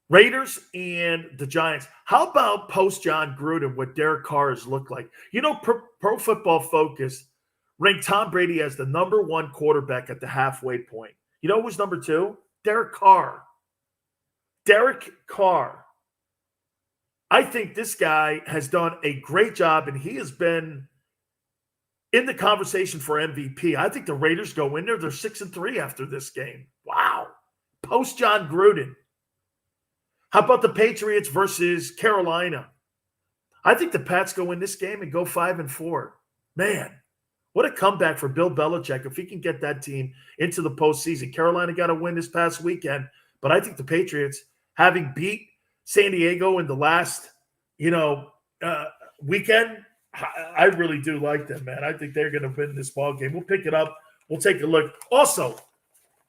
Raiders and the Giants. How about post John Gruden, what Derek Carr has looked like? You know, Pro Football Focus ranked Tom Brady as the number one quarterback at the halfway point. You know who was number two? Derek Carr. Derek Carr. I think this guy has done a great job, and he has been in the conversation for MVP. I think the Raiders go in there. They're 6-3 after this game. Wow. Post John Gruden. How about the Patriots versus Carolina? I think the Pats go in this game and go 5-4. Man, what a comeback for Bill Belichick if he can get that team into the postseason. Carolina got a win this past weekend, but I think the Patriots, having beat San Diego in the last, weekend, I really do like them, man. I think they're going to win this ball game. We'll pick it up. We'll take a look. Also,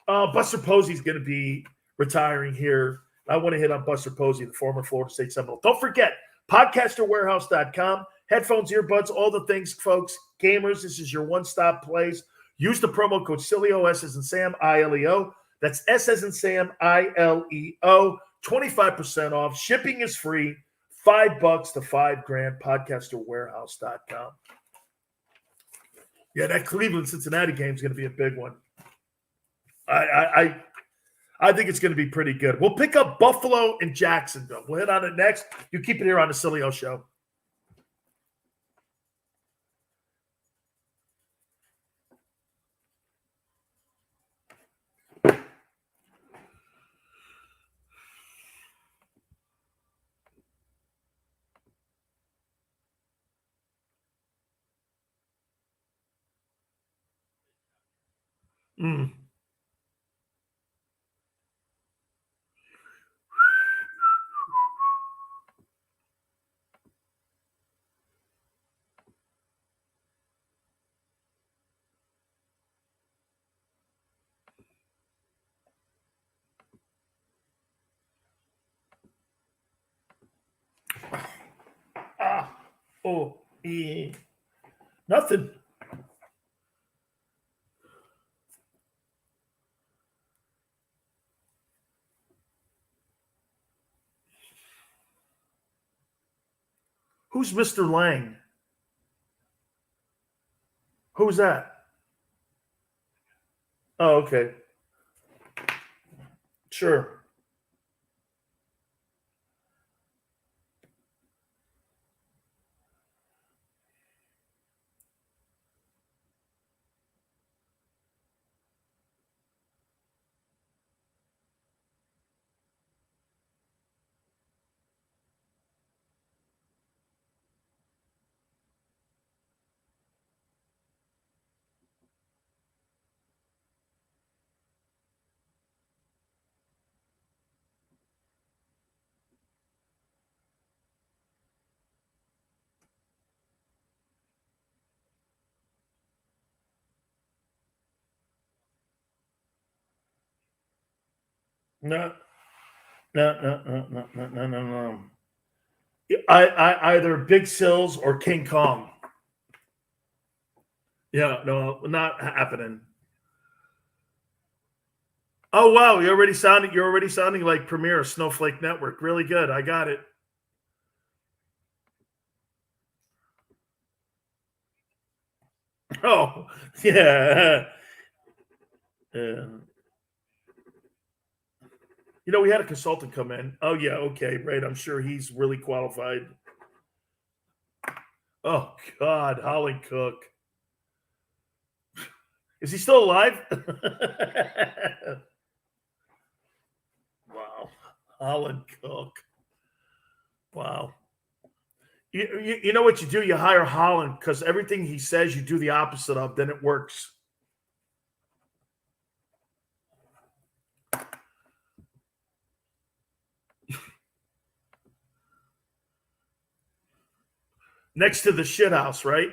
Buster Posey's going to be retiring here. I want to hit on Buster Posey, the former Florida State Seminole. Don't forget, podcasterwarehouse.com. Headphones, earbuds, all the things, folks. Gamers, this is your one-stop place. Use the promo code Sileo, S as in Sam, I-L-E-O. That's S as in Sam, I-L-E-O. 25% off. Shipping is free. $5 to $5,000. Podcasterwarehouse.com. Yeah, that Cleveland-Cincinnati game is going to be a big one. I think it's going to be pretty good. We'll pick up Buffalo and Jacksonville. We'll hit on it next. You keep it here on the Sileo Show. Nothing. Who's Mr. Lang? Who's that? Oh, okay. Sure. No. I either Big Sills or King Kong. Yeah, no, not happening. Oh wow, you're already sounding like Premier Snowflake Network. Really good. I got it. Oh, yeah. Yeah. We had a consultant come in. Oh yeah, okay, right. I'm sure he's really qualified. Oh God, Holly Cook. Is he still alive? Wow. Holland Cook. Wow. You know what you do? You hire Holland because everything he says you do the opposite of, then it works. Next to the shit house, right?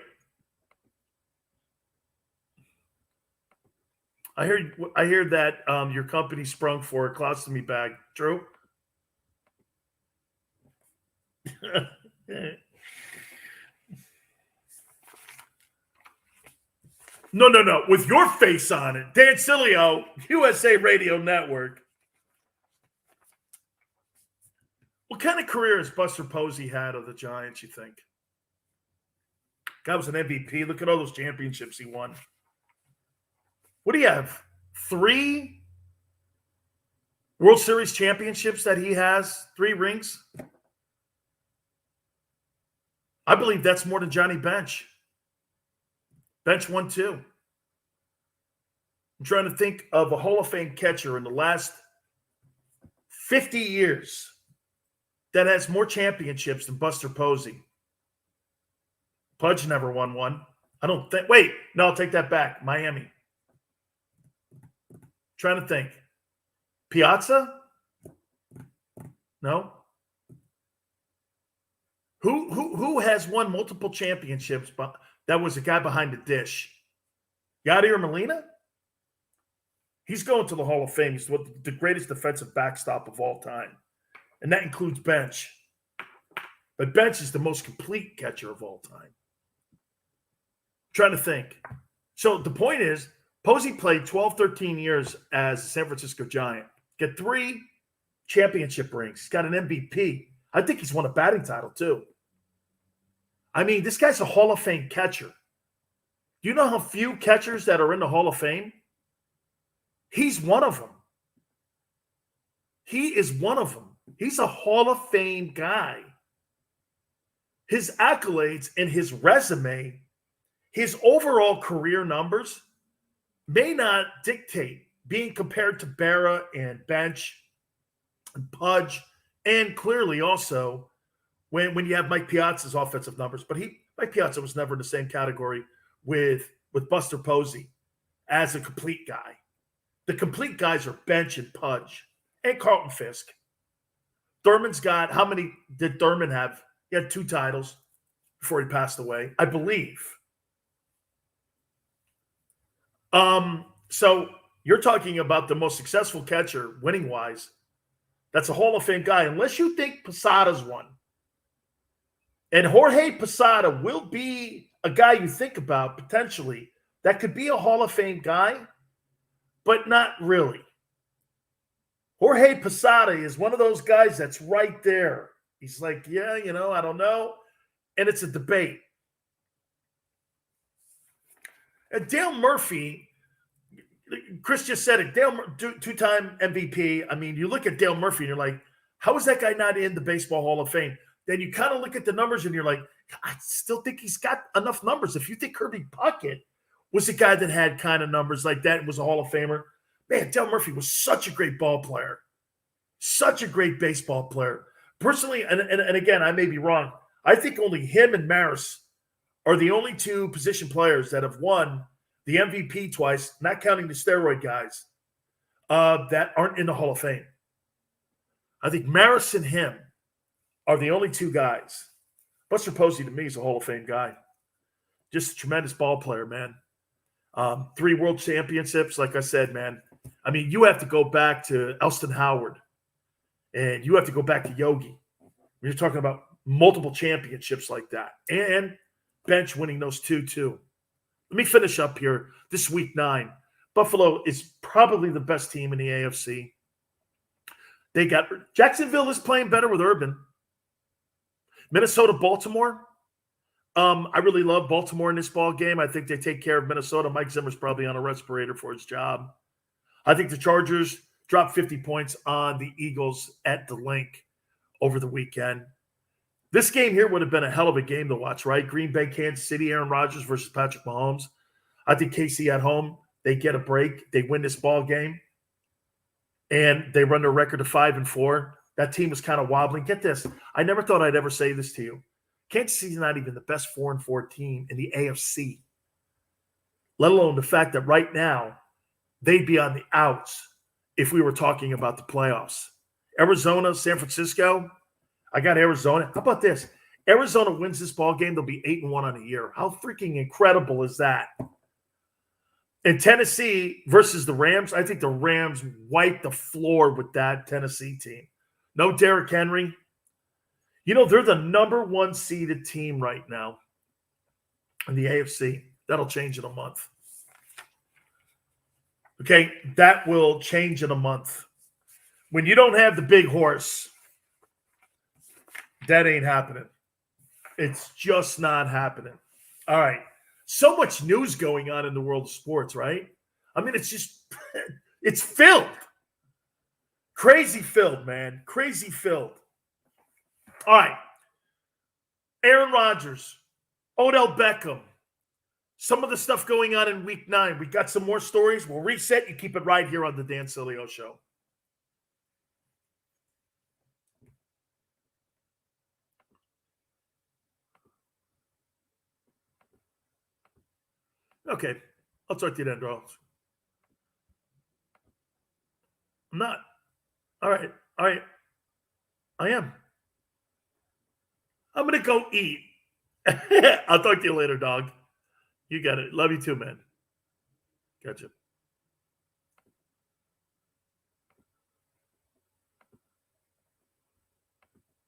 I hear that your company sprung for a colostomy bag. True? No. With your face on it. Dan Sileo, USA Radio Network. What kind of career has Buster Posey had of the Giants, you think? Guy was an MVP. Look at all those championships he won. What do you have? 3 World Series championships that he has? 3 rings? I believe that's more than Johnny Bench. Bench won 2. I'm trying to think of a Hall of Fame catcher in the last 50 years that has more championships than Buster Posey. Pudge never won one. I don't think. Wait, no, I'll take that back. Miami. Trying to think. Piazza? No. Who has won multiple championships? But that was a guy behind the dish. Yadier Molina? He's going to the Hall of Fame. He's the greatest defensive backstop of all time. And that includes Bench. But Bench is the most complete catcher of all time. Trying to think. So the point is, Posey played 12, 13 years as a San Francisco Giant. Get 3 championship rings. He's got an MVP. I think he's won a batting title too. I mean, this guy's a Hall of Fame catcher. Do you know how few catchers that are in the Hall of Fame? He's one of them. He is one of them. He's a Hall of Fame guy. His accolades and his resume, his overall career numbers may not dictate being compared to Berra and Bench and Pudge, and clearly also when you have Mike Piazza's offensive numbers. But Mike Piazza was never in the same category with Buster Posey as a complete guy. The complete guys are Bench and Pudge and Carlton Fisk. Thurman's got, how many did Thurman have? He had 2 titles before he passed away, I believe. So you're talking about the most successful catcher winning-wise. That's a Hall of Fame guy, unless you think Posada's one. And Jorge Posada will be a guy you think about potentially that could be a Hall of Fame guy, but not really. Jorge Posada is one of those guys that's right there. He's like, yeah, I don't know. And it's a debate. And Dale Murphy, Chris just said it, Dale, 2-time MVP. I mean, you look at Dale Murphy and you're like, how is that guy not in the Baseball Hall of Fame? Then you kind of look at the numbers and you're like, I still think he's got enough numbers. If you think Kirby Puckett was a guy that had kind of numbers like that and was a Hall of Famer, man, Dale Murphy was such a great ball player. Such a great baseball player. Personally, and again, I may be wrong, I think only him and Maris are the only 2 position players that have won the MVP twice, not counting the steroid guys, that aren't in the Hall of Fame. I think Maris and him are the only 2 guys. Buster Posey, to me, is a Hall of Fame guy. Just a tremendous ball player, man. 3 world championships, like I said, man. I mean, you have to go back to Elston Howard, and you have to go back to Yogi. You're talking about multiple championships like that, and bench winning those two too. Let me finish up here. This week 9, Buffalo is probably the best team in the AFC. They got Jacksonville is playing better with Urban. Minnesota, Baltimore. I really love Baltimore in this ball game. I think they take care of Minnesota. Mike Zimmer's probably on a respirator for his job. I think the Chargers dropped 50 points on the Eagles at the Link over the weekend. This game here would have been a hell of a game to watch, right? Green Bay, Kansas City, Aaron Rodgers versus Patrick Mahomes. I think KC at home, they get a break. They win this ball game, and they run their record to 5-4. That team was kind of wobbling. Get this. I never thought I'd ever say this to you. Kansas City's not even the best 4-4 team in the AFC, let alone the fact that right now they'd be on the outs if we were talking about the playoffs. Arizona, San Francisco, I got Arizona. How about this? Arizona wins this ball game, they'll be 8-1 on the year. How freaking incredible is that? And Tennessee versus the Rams, I think the Rams wiped the floor with that Tennessee team. No Derrick Henry. You know, they're the number 1 seeded team right now in the AFC. That'll change in a month. Okay, that will change in a month. When you don't have the big horse, that ain't happening. It's just not happening. All right. So much news going on in the world of sports, right? I mean, it's just, it's filled. Crazy filled, man. Crazy filled. All right. Aaron Rodgers, Odell Beckham, some of the stuff going on in week 9. We got some more stories. We'll reset. You keep it right here on the Dan Sileo Show. Okay. I'll talk to you then, bro. I'm not. All right. All right. I am. I'm going to go eat. I'll talk to you later, dog. You got it. Love you too, man. Gotcha.